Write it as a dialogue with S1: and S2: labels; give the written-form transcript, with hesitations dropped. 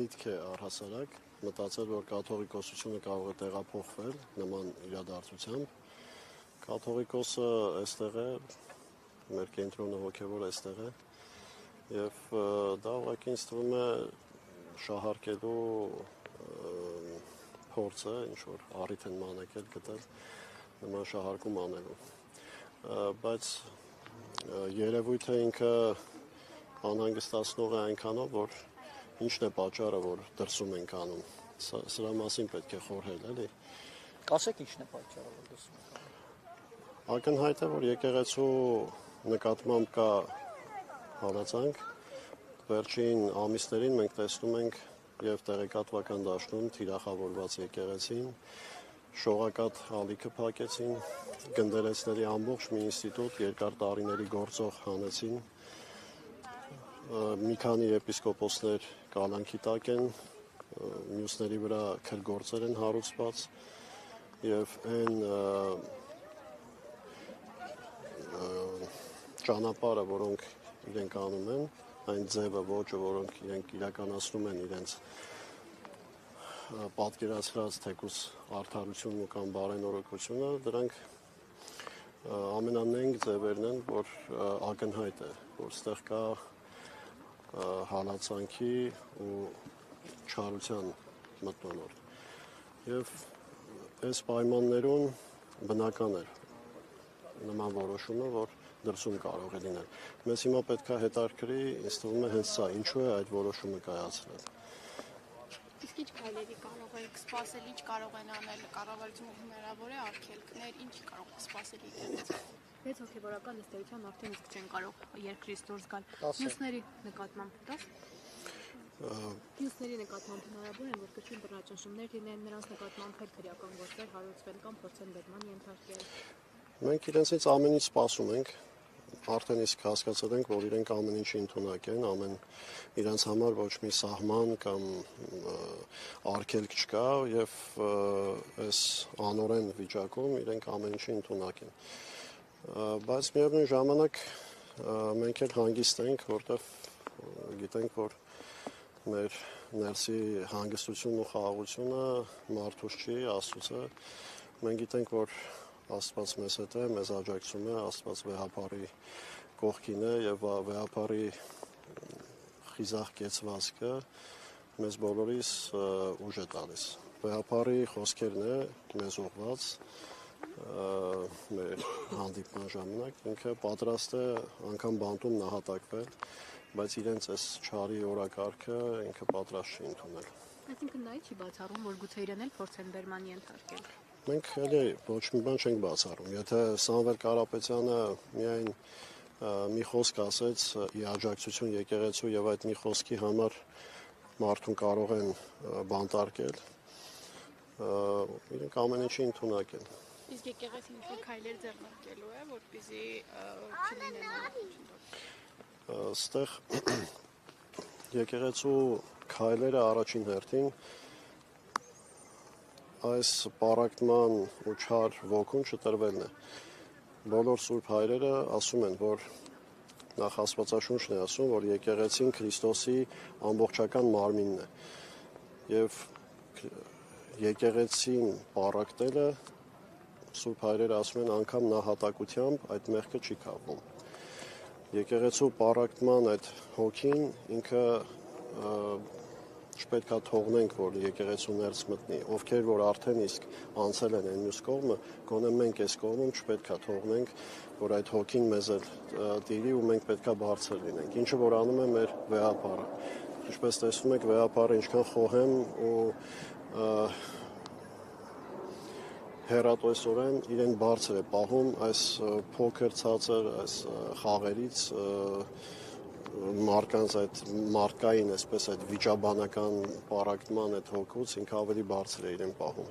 S1: միտք է առհասարակ մտածել, որ կաթողիկոսությունը կարող է տեղափոխվել նման իրադարձությամբ։ Կաթողիկոսը այստեղ է, մեր կենտրոնը հոգևոր այստեղ է, եւ դա ուղղակի ինձ թվում է շահարկելու փորձը, ինչ որ առիթ են մանեկել գտել նման շահարկում անելու։ Բայց երևույթը ինքը անհանգստացնող է այնքանով, որ ինչն է պատճառը, որ դրսում ենք անում։ Սրա մասին պետք է խորհել, էլի։
S2: Կասեք ինչն է պատճառը, որ դրսում ենք անում։
S1: Ակնհայտ է, որ եկեղեցու նկատմամբ կա հալածանք։ Վերջին ամիսներին մենք տեսնում ենք եւ տեղեկատվական դաշտում թիրախավորված եկեղեցին, շողակաթ ալիքը փակեցին, գնդերեցների ամբողջ մի ինստիտուտ երկար տարիների գործող հանեցին, մի քանի եպիսկոպոսներ կալանքի տակ են, մյուսների վրա քրգործեր են հարուցված եւ այն ճանապարհը, որոնք իրենք անում են, այն ձևը, ոճը, որոնք իրենք իրականացնում են իրենց պատկերացրած թեկուզ արդարությունն ու կամ բարենորոգությունը, դրանք ամենանենգ ձևերն են, որ ակնհայտ է, որ ստեղ կա հալածանքի ու չարության մթնոլորտ։ Եվ այս պայմաններում բնական է նման որոշումը, որ դրսում կարող է լինել։ Մեզ հիմա պետք է հետաքրքրի, ինձ թվում է հենց սա, ինչու է այդ որոշումը կայացրել։
S3: Իսկ ինչ քայլերի կարող եք սպասել, ինչ կարող են անել կառավարությունը, հնարավոր է արգելքներ, ինչ կարող է սպասել եկեղեցին։ Մեծ հոգևորական ըստեյության արդեն իսկ չեն կարող երկրից դուրս գալ։ Մյուսների նկատմամբ դաս։ Մյուսների նկատմամբ հնարավոր է, որ կրկին բռնաճնշումներ լինեն, նրանց նկատմամբ քրեական գործեր հարուցվել կամ փորձեն բերման ենթարկել։
S1: Մենք իրենցից ամեն ինչ սպասում ենք, արդեն իսկ հասկացել ենք, որ իրենք ամեն ինչի ընդունակ են, իրենց համար ոչ մի սահման կամ արգելք չկա եւ այս անօրեն վիճակում իրենք ամեն ինչի ընդունակ են։ Բայց միևնույն ժամանակ մենք էլ հանգիստ ենք, որտեղ գիտենք, որ մեր ներսի հանգստությունն ու խաղաղությունը մարդուց չի, Աստծուց է։ Մենք գիտենք, որ Աստված մեզ հետ է, մեզ աջակցում է, Աստված վեհապարի կողքին է եւ վեհապարի խիզախ կեցվածքը մեզ բոլորիս ուժ է տալիս։ Վեհապարի խոսքերն է մեզ ուղված մեր հանդիպման ժամանակ, ինքը պատրաստ է անգամ բանտում նահատակվել, բայց իրենց այս չարի օրակարգը ինքը պատրաստ չի ընդունել։
S3: Այսինքն նա չի բացառում, որ գուցե իրեն էլ փորձեն բերման ենթարկել։
S1: Մենք էլի ոչ մի բան չենք բացառում։ Եթե Սամվել Կարապետյանը միայն մի խոսք ասեց ի աջակցություն եկեղեցու եւ այդ մի խոսքի համար մարդուն կարող են բանտարկել, իրենք ամեն ինչի ընդունակ են։
S3: Իսկ եկեղեցին ինչ-որ քայլեր ձեռնարկելու է, որպեսզի չլինեն։
S1: Այստեղ եկեղեցու քայլերը առաջին հերթին այս պառակտման ու չար ոգուն չտրվելն է։ Բոլոր սուրբ հայրերը ասում են, որ նախ Աստվածաշունչն է ասում, որ եկեղեցին Քրիստոսի ամբողջական մարմինն է։ Եվ եկեղեցին պառակտելը սուրբ հայրերը ասում են անգամ նահատակությամբ այդ մեղքը չի կապվում։ Եկեղեցու պառակտման այդ հոգին ինքը չպետք է թողնենք, որ եկեղեցու ներս մտնի, ովքեր որ արդեն իսկ անցել են այն մյուս կողմը, գոնե մենք այս կողմում չպետք է թողնենք, որ այդ հոգին մեզ էլ տիրի ու մենք պետք է բարձր լինենք, ինչը որ անում է մեր վեհապարը։ Ինչպես տեսնում եք, վեհապարը ինչքան խոհեմ ու հեռատեսորեն իրեն բարձր է պահում այս փոքր ցածր այս խաղերից մարկանց այդ մարկային, այսպես այդ վիճաբանական պառակտման այդ հոգուց ինքը ավելի բարձր է իրեն պահում։